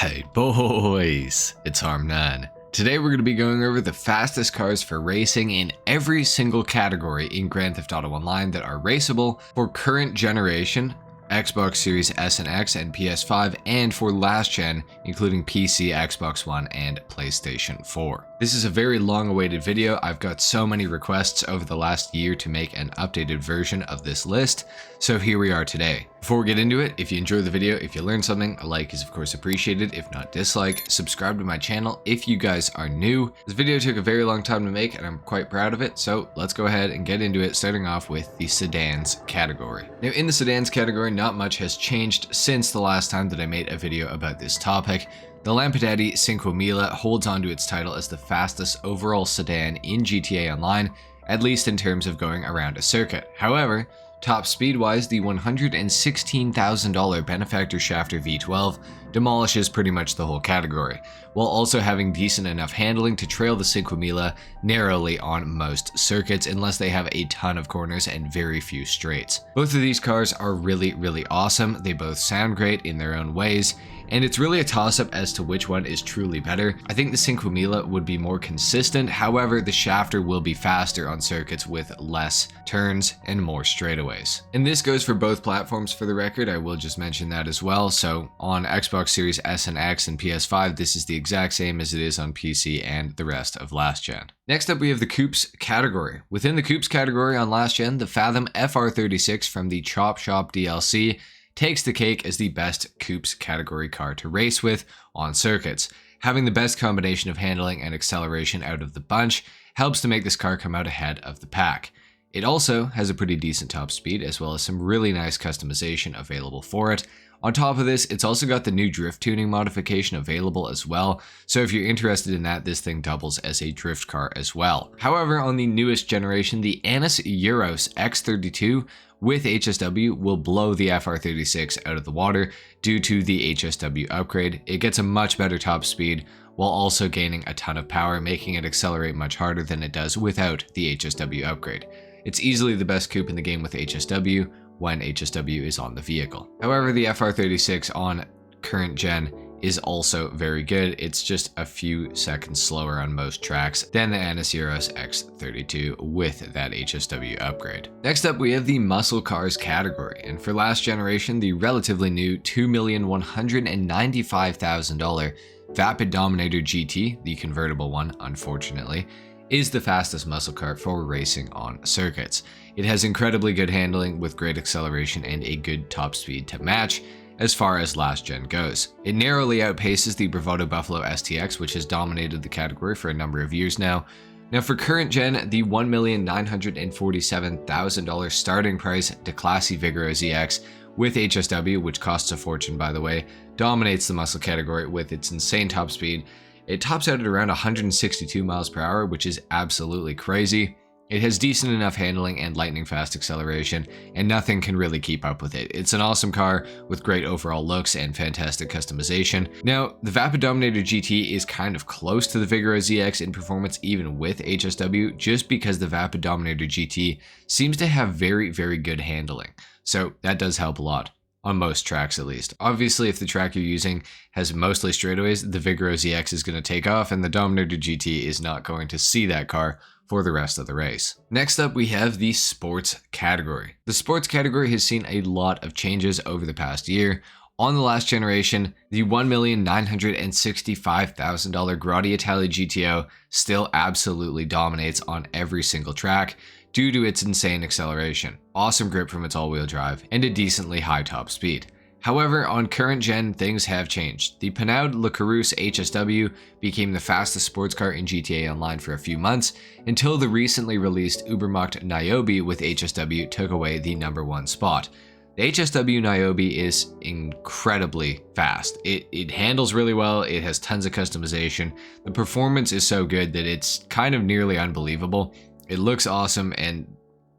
Hey boys, it's HarmNone. Today we're going to be going over the fastest cars for racing in every single category in Grand Theft Auto Online that are raceable for current generation, Xbox Series S and X and PS5, and for last gen, including PC, Xbox One, and PlayStation 4. This is a very long-awaited video. I've got so many requests over the last year to make an updated version of this list, so here we are today. Before we get into it, if you enjoyed the video, if you learned something, a like is of course appreciated, if not dislike. Subscribe to my channel if you guys are new. This video took a very long time to make and I'm quite proud of it, so let's go ahead and get into it, starting off with the sedans category. Now in the sedans category, not much has changed since the last time that I made a video about this topic. The Lampadati 5000 holds onto its title as the fastest overall sedan in GTA Online, at least in terms of going around a circuit. However, top speed-wise, the $116,000 Benefactor Shafter V12 demolishes pretty much the whole category, while also having decent enough handling to trail the 5000 narrowly on most circuits unless they have a ton of corners and very few straights. Both of these cars are really awesome. They both sound great in their own ways, and it's really a toss-up as to which one is truly better. I think the 5000 would be more consistent, however the Shafter will be faster on circuits with less turns and more straightaways. And this goes for both platforms, for the record, I will just mention that as well. So on Xbox Series S and X and PS5, this is the exact same as it is on PC and the rest of last gen. Next up we have the Coupes category. Within the Coupes category on last gen, the Fathom FR36 from the Chop Shop DLC takes the cake as the best Coupes category car to race with on circuits. Having the best combination of handling and acceleration out of the bunch helps to make this car come out ahead of the pack. It also has a pretty decent top speed, as well as some really nice customization available for it. On top of this, it's also got the new drift tuning modification available as well, so if you're interested in that, this thing doubles as a drift car as well. However, on the newest generation, the Annis Euros X32 with HSW will blow the FR36 out of the water due to the HSW upgrade. It gets a much better top speed while also gaining a ton of power, making it accelerate much harder than it does without the HSW upgrade. It's easily the best coupe in the game with HSW when HSW is on the vehicle. However, the FR36 on current gen is also very good. It's just a few seconds slower on most tracks than the Annis Euros X32 with that HSW upgrade. Next up, we have the muscle cars category, and for last generation, the relatively new $2,195,000 Vapid Dominator GT, the convertible one, unfortunately, is the fastest muscle car for racing on circuits. It has incredibly good handling with great acceleration and a good top speed to match as far as last gen goes. It narrowly outpaces the Bravado Buffalo STX, which has dominated the category for a number of years now. Now for current gen, the $1,947,000 starting price Declasse Vigoro ZX with HSW, which costs a fortune by the way, dominates the muscle category with its insane top speed. It tops out at around 162 miles per hour, which is absolutely crazy. It has decent enough handling and lightning fast acceleration, and nothing can really keep up with it. It's an awesome car with great overall looks and fantastic customization. Now, the Vapid Dominator GT is kind of close to the Vigoro ZX in performance even with HSW, just because the Vapid Dominator GT seems to have very good handling. So that does help a lot. On most tracks at least. Obviously, if the track you're using has mostly straightaways, the Vigoro ZX is going to take off and the Dominator GT is not going to see that car for the rest of the race. Next up, we have the sports category. The sports category has seen a lot of changes over the past year. On the last generation, the $1,965,000 Grotti Italia GTO still absolutely dominates on every single track due to its insane acceleration, awesome grip from its all-wheel drive, and a decently high top speed. However, on current gen, things have changed. The Panaud Le Carousse HSW became the fastest sports car in GTA Online for a few months, until the recently released Ubermacht Niobe with HSW took away the #1 spot. The HSW Niobe is incredibly fast. It handles really well, it has tons of customization, the performance is so good that it's kind of nearly unbelievable. It looks awesome, and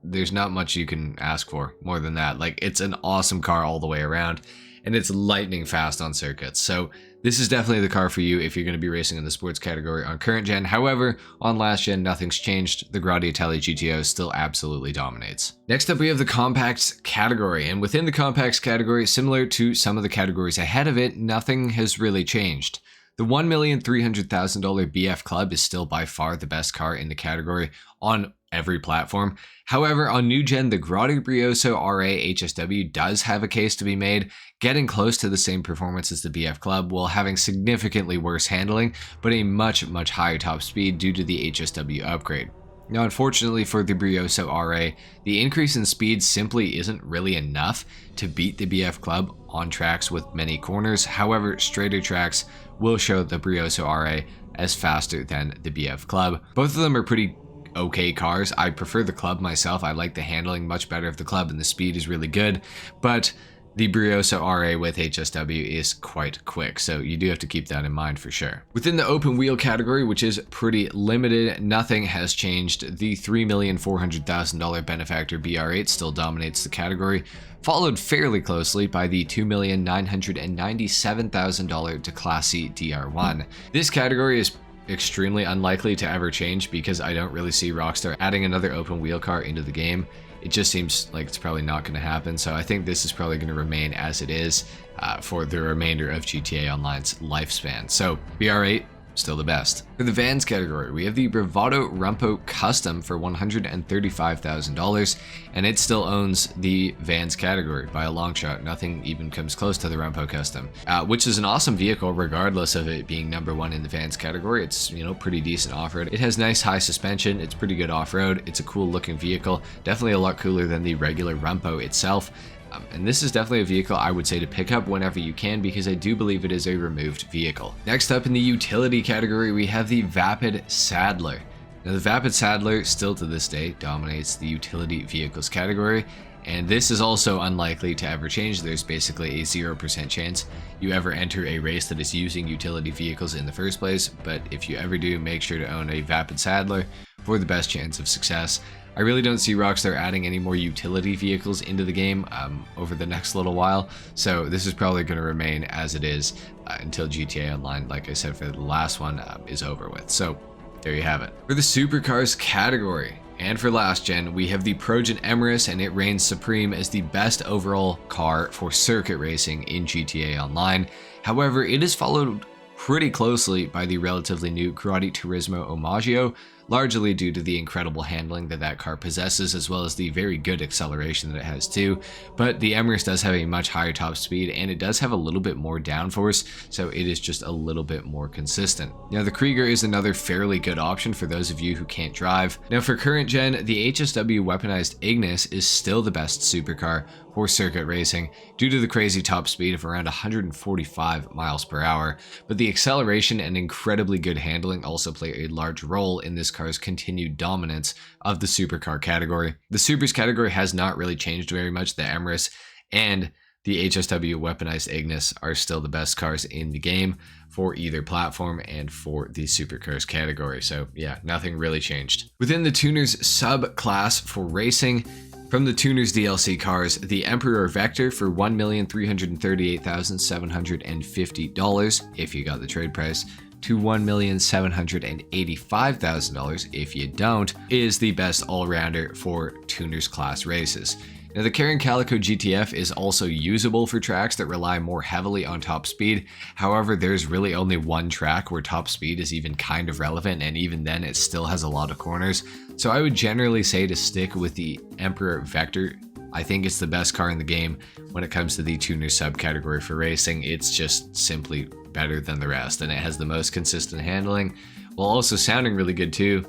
there's not much you can ask for more than that. Like, it's an awesome car all the way around. and it's lightning fast on circuits. So this is definitely the car for you if you're going to be racing in the sports category on current gen. However, on last gen, nothing's changed. The Gradiatelli GTO still absolutely dominates. Next up, we have the compacts category, and within the compacts category, similar to some of the categories ahead of it, nothing has really changed. The $1,300,000 BF Club is still by far the best car in the category on every platform. However, on new gen, the Grotti Brioso RA HSW does have a case to be made, getting close to the same performance as the BF Club while having significantly worse handling, but a much higher top speed due to the HSW upgrade. Now, unfortunately for the Brioso RA, the increase in speed simply isn't really enough to beat the BF Club on tracks with many corners. However, straighter tracks will show the Brioso RA as faster than the BF Club. Both of them are pretty okay cars. I prefer the Club myself. I like the handling much better of the Club, and the speed is really good, but the Brioso RA with HSW is quite quick, so you do have to keep that in mind for sure. Within the open wheel category, which is pretty limited, nothing has changed. The $3,400,000 Benefactor BR8 still dominates the category, followed fairly closely by the $2,997,000 Declassi DR1. This category is extremely unlikely to ever change because I don't really see Rockstar adding another open wheel car into the game. It just seems like it's probably not going to happen, so I think this is probably going to remain as it is for the remainder of GTA Online's lifespan. So BR8, still the best. For the vans category, we have the Bravado Rumpo Custom for $135,000, and it still owns the vans category by a long shot. Nothing even comes close to the Rumpo Custom, which is an awesome vehicle regardless of it being #1 in the vans category. It's, you know, pretty decent off-road. It has nice high suspension. It's pretty good off-road. It's a cool looking vehicle. Definitely a lot cooler than the regular Rumpo itself. And this is definitely a vehicle I would say to pick up whenever you can, because I do believe it is a removed vehicle. Next up in the utility category, we have the Vapid Saddler. Now, the Vapid Saddler still to this day dominates the utility vehicles category, and this is also unlikely to ever change. There's basically a 0% chance you ever enter a race that is using utility vehicles in the first place, but if you ever do, make sure to own a Vapid Saddler for the best chance of success. I really don't see Rockstar adding any more utility vehicles into the game over the next little while, so this is probably going to remain as it is until GTA Online, like I said for the last one, is over with. So there you have it. For the supercars category, and for last gen, we have the Progen Emirates, and it reigns supreme as the best overall car for circuit racing in GTA Online. However, it is followed pretty closely by the relatively new Grotti Turismo Omaggio, largely due to the incredible handling that that car possesses, as well as the very good acceleration that it has too. But the Emirates does have a much higher top speed, and it does have a little bit more downforce, so it is just a little bit more consistent. Now, the Krieger is another fairly good option for those of you who can't drive. Now, for current gen, the HSW weaponized Ignis is still the best supercar for circuit racing due to the crazy top speed of around 145 miles per hour, but the acceleration and incredibly good handling also play a large role in this car's continued dominance of the supercar category. The supers category has not really changed very much. The Emirates and the HSW weaponized Ignis are still the best cars in the game for either platform and for the supercars category. So yeah, nothing really changed. Within the tuners subclass for racing, from the Tuners DLC cars, the Emperor Vector for $1,338,750 if you got the trade price, to $1,785,000 if you don't, is the best all-rounder for Tuners class races. Now, the Karen Calico GTF is also usable for tracks that rely more heavily on top speed. However, there's really only one track where top speed is even kind of relevant, and even then it still has a lot of corners. So I would generally say to stick with the Emperor Vector. I think it's the best car in the game when it comes to the tuner subcategory for racing. It's just simply better than the rest, and it has the most consistent handling while also sounding really good too,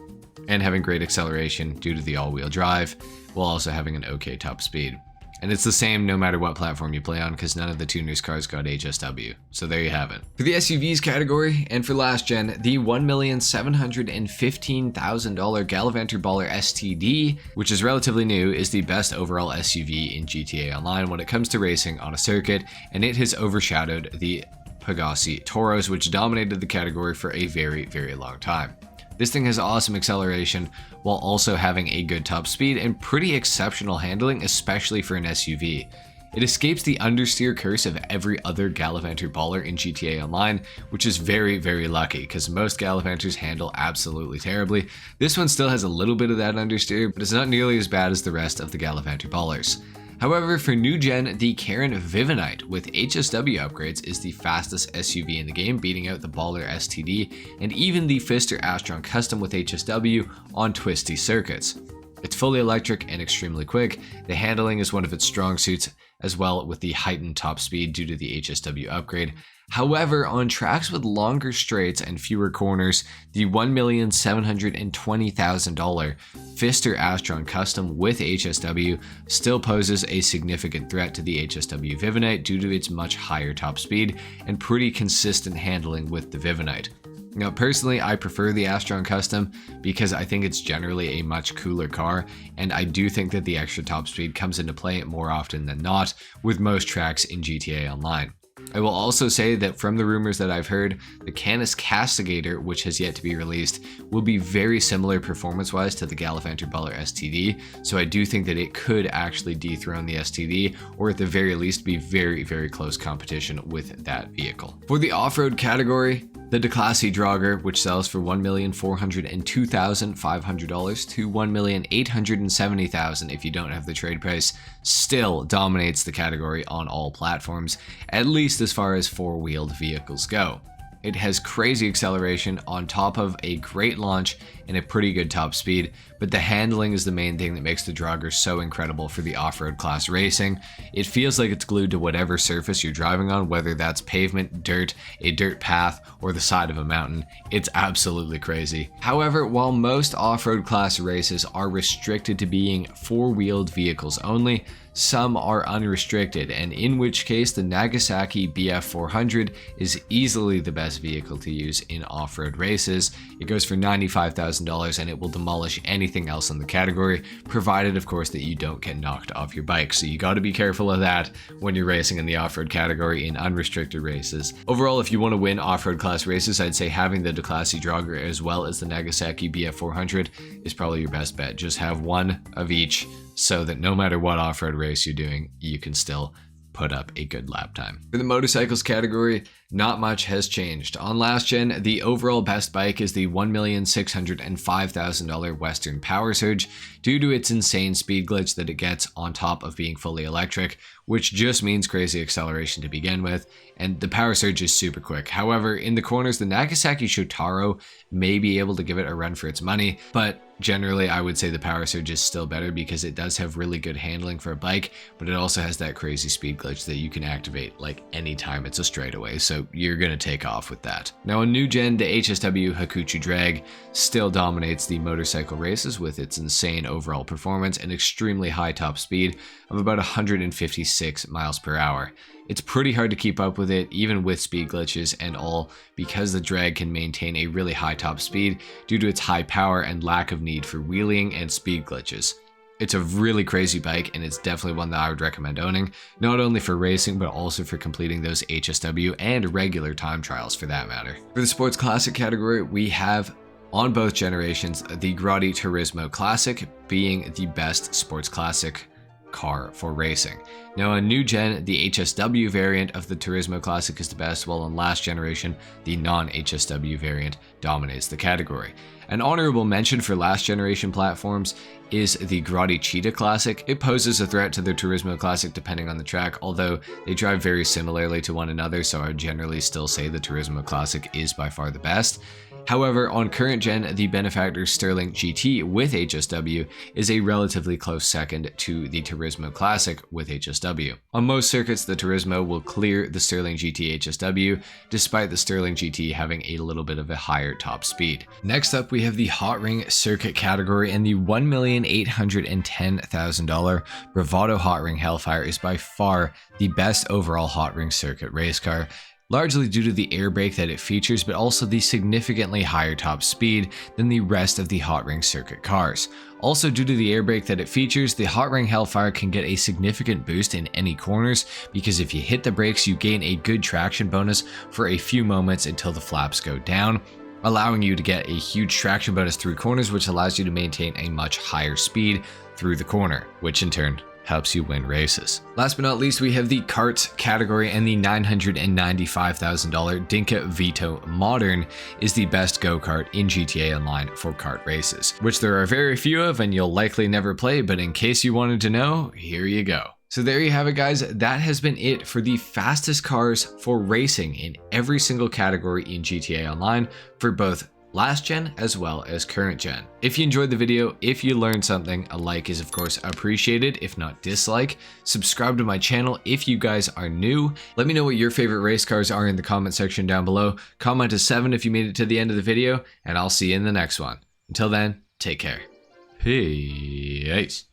and having great acceleration due to the all-wheel drive, while also having an okay top speed. And it's the same no matter what platform you play on, because none of the tuners cars got HSW. So there you have it. For the SUVs category, and for last gen, the $1,715,000 Gallivanter Baller STD, which is relatively new, is the best overall SUV in GTA Online when it comes to racing on a circuit, and it has overshadowed the Pegassi Toros, which dominated the category for a very, very long time. This thing has awesome acceleration while also having a good top speed and pretty exceptional handling, especially for an SUV. It escapes the understeer curse of every other Gallivanter baller in GTA Online, which is very, very lucky because most Gallivanters handle absolutely terribly. This one still has a little bit of that understeer, but it's not nearly as bad as the rest of the Gallivanter ballers. However, for new gen, the Karen Vivinite with HSW upgrades is the fastest SUV in the game, beating out the Baller STD and even the Pfister Astron Custom with HSW on twisty circuits. It's fully electric and extremely quick. The handling is one of its strong suits, as well with the heightened top speed due to the HSW upgrade. However, on tracks with longer straights and fewer corners, the $1,720,000 Pfister Astron Custom with HSW still poses a significant threat to the HSW Vivinite due to its much higher top speed and pretty consistent handling with the Vivinite. Now, personally, I prefer the Astron Custom because I think it's generally a much cooler car, and I do think that the extra top speed comes into play more often than not with most tracks in GTA Online. I will also say that from the rumors that I've heard, the Canis Castigator, which has yet to be released, will be very similar performance-wise to the Gallivanter Baller STD, so I do think that it could actually dethrone the STD, or at the very least be very, very close competition with that vehicle. For the off-road category, the Declasse Draugr, which sells for $1,402,500 to $1,870,000 if you don't have the trade price, still dominates the category on all platforms, at least as far as four-wheeled vehicles go. It has crazy acceleration on top of a great launch and a pretty good top speed, but the handling is the main thing that makes the Draugr so incredible for the off-road class racing. It feels like it's glued to whatever surface you're driving on, whether that's pavement, dirt, a dirt path, or the side of a mountain. It's absolutely crazy. However, while most off-road class races are restricted to being four-wheeled vehicles only, some are unrestricted, and in which case the Nagasaki BF400 is easily the best vehicle to use in off-road races. It goes for $95,000 and it will demolish anything else in the category, provided of course that you don't get knocked off your bike. So you got to be careful of that when you're racing in the off-road category in unrestricted races. Overall, if you want to win off-road class races, I'd say having the Declasse Draugr as well as the Nagasaki BF400 is probably your best bet. Just have one of each, so that no matter what off-road race you're doing, you can still put up a good lap time. For the motorcycles category, not much has changed. On last gen, the overall best bike is the $1,605,000 Western Power Surge due to its insane speed glitch that it gets on top of being fully electric, which just means crazy acceleration to begin with, and the Power Surge is super quick. However, in the corners, the Nagasaki Shotaro may be able to give it a run for its money, but generally I would say the Power Surge is still better because it does have really good handling for a bike, but it also has that crazy speed glitch that you can activate like anytime it's a straightaway, so you're gonna take off with that. Now on new gen, the HSW Hakuchu Drag still dominates the motorcycle races with its insane overall performance and extremely high top speed of about 156 miles per hour. It's pretty hard to keep up with it, even with speed glitches and all, because the drag can maintain a really high top speed due to its high power and lack of need for wheeling and speed glitches. It's a really crazy bike, and it's definitely one that I would recommend owning, not only for racing, but also for completing those HSW and regular time trials for that matter. For the sports classic category, we have on both generations the Grotti Turismo Classic being the best sports classic car for racing. Now on new gen, the HSW variant of the Turismo Classic is the best, while on last generation, the non-HSW variant dominates the category. An honorable mention for last generation platforms is the Grotti Cheetah Classic. It poses a threat to the Turismo Classic depending on the track, although they drive very similarly to one another, so I would generally still say the Turismo Classic is by far the best. However, on current gen, the Benefactor Sterling GT with HSW is a relatively close second to the Turismo Classic with HSW. On most circuits, the Turismo will clear the Sterling GT HSW, despite the Sterling GT having a little bit of a higher top speed. Next up, we have the Hot Ring Circuit category, and the $1,810,000 Bravado Hot Ring Hellfire is by far the best overall Hot Ring Circuit race car, largely due to the air brake that it features, but also the significantly higher top speed than the rest of the Hot Ring Circuit cars. Also due to the air brake that it features, the Hot Ring Hellfire can get a significant boost in any corners, because if you hit the brakes, you gain a good traction bonus for a few moments until the flaps go down, allowing you to get a huge traction bonus through corners, which allows you to maintain a much higher speed through the corner, which in turn helps you win races. Last but not least, we have the karts category, and the $995,000 Dinka Vito Modern is the best go-kart in GTA Online for kart races, which there are very few of and you'll likely never play, but in case you wanted to know, here you go. So there you have it, guys. That has been it for the fastest cars for racing in every single category in GTA Online for both last gen as well as current gen. If you enjoyed the video, if you learned something, a like is of course appreciated, if not dislike. Subscribe to my channel if you guys are new. Let me know what your favorite race cars are in the comment section down below. Comment a 7 if you made it to the end of the video, and I'll see you in the next one. Until then, take care. Peace.